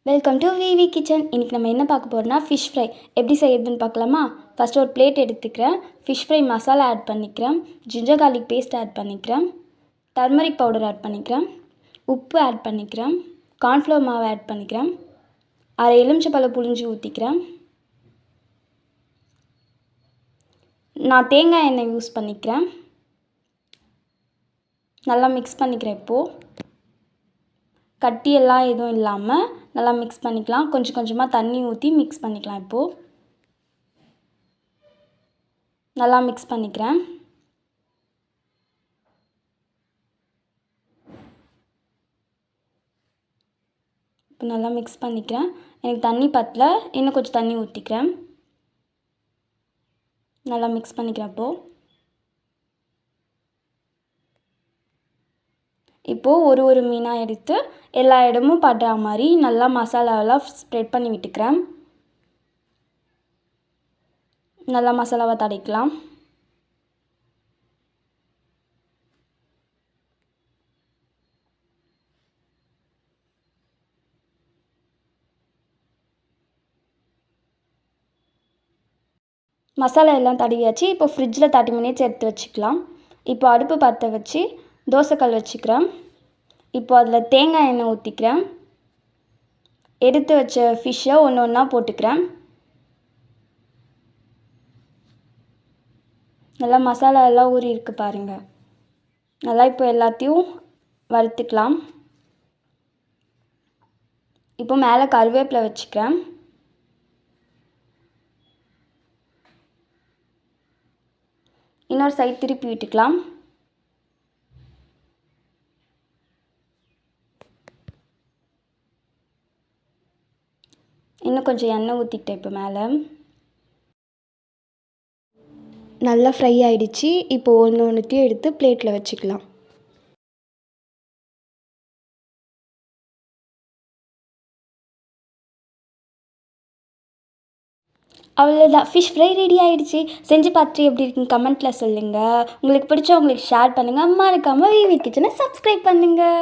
Welcome to V V kitchen. இன்றைக்கி நம்ம என்ன பார்க்க போகிறோம்னா ஃபிஷ் ஃப்ரை எப்படி செய்யறதுன்னு பார்க்கலாமா? ஃபஸ்ட்டு ஒரு பிளேட் எடுத்துக்கிறேன். ஃபிஷ் ஃப்ரை மசாலா ஆட் பண்ணிக்கிறேன். ஜிஞ்சர் கார்லிக் பேஸ்ட் ஆட் பண்ணிக்கிறேன். டர்மரிக் பவுடர் ஆட் பண்ணிக்கிறேன். உப்பு ஆட் பண்ணிக்கிறேன். கார்ன்ஃப்ளவர் மாவு ஆட் பண்ணிக்கிறேன். அரை எலுமிச்சைப்பழம் புழிஞ்சு ஊற்றிக்கிறேன். நான் தேங்காய் எண்ணெய் யூஸ் பண்ணிக்கிறேன். நல்லா மிக்ஸ் பண்ணிக்கிறேன். இப்போது கட்டியெல்லாம் எதுவும் இல்லாமல் நல்லா மிக்ஸ் பண்ணிக்கலாம். கொஞ்சம் கொஞ்சமாக தண்ணி ஊற்றி மிக்ஸ் பண்ணிக்கலாம். இப்போது நல்லா மிக்ஸ் பண்ணிக்கிறேன். இப்போ நல்லா மிக்ஸ் பண்ணிக்கிறேன். எனக்கு தண்ணி பத்தல, இன்னும் கொஞ்சம் தண்ணி ஊற்றிக்கிறேன். நல்லா மிக்ஸ் பண்ணிக்கிறேன். இப்போது ஒரு மீனாக எடுத்து எல்லா இடமும் படுற மாதிரி நல்லா மசாலாவெல்லாம் ஸ்ப்ரெட் பண்ணி விட்டுக்கிறேன். நல்லா மசாலாவை தடவிக்கலாம். மசாலா எல்லாம் தடவியாச்சு. இப்போ ஃப்ரிட்ஜில் 30 மினிட்ஸ் எடுத்து வச்சுக்கலாம். இப்போ அடுப்பு பற்ற வச்சு தோசைக்கல் வச்சுக்கிறேன். இப்போ அதில் தேங்காய் எண்ணெய் ஊற்றிக்கிறேன். எடுத்து வச்ச ஃபிஷ்ஷை ஒன்று ஒன்றா போட்டுக்கிறேன். நல்லா மசாலா எல்லாம் ஊறி இருக்கு பாருங்கள். நல்லா இப்போ எல்லாத்தையும் வறுத்துக்கலாம். இப்போ மேலே கருவேப்பிலை வச்சுக்கிறேன். இன்னொரு சைடு திருப்பி விட்டுக்கலாம். இன்னும் கொஞ்சம் எண்ணெய் ஊற்றிக்கிட்டேன். இப்போ மேலே நல்லா ஃப்ரை ஆகிடுச்சு. இப்போ ஒன்றுத்தையும் எடுத்து பிளேட்டில் வச்சுக்கலாம். அவ்வளோதான், ஃபிஷ் ஃப்ரை ரெடி ஆகிடுச்சு. செஞ்சு பார்த்துட்டு எப்படி இருக்குன்னு கமெண்ட்டில் சொல்லுங்கள். உங்களுக்கு பிடிச்சா உங்களுக்கு ஷேர் பண்ணுங்கள். மறக்காமல் விவி கிச்சனை சப்ஸ்கிரைப் பண்ணுங்கள்.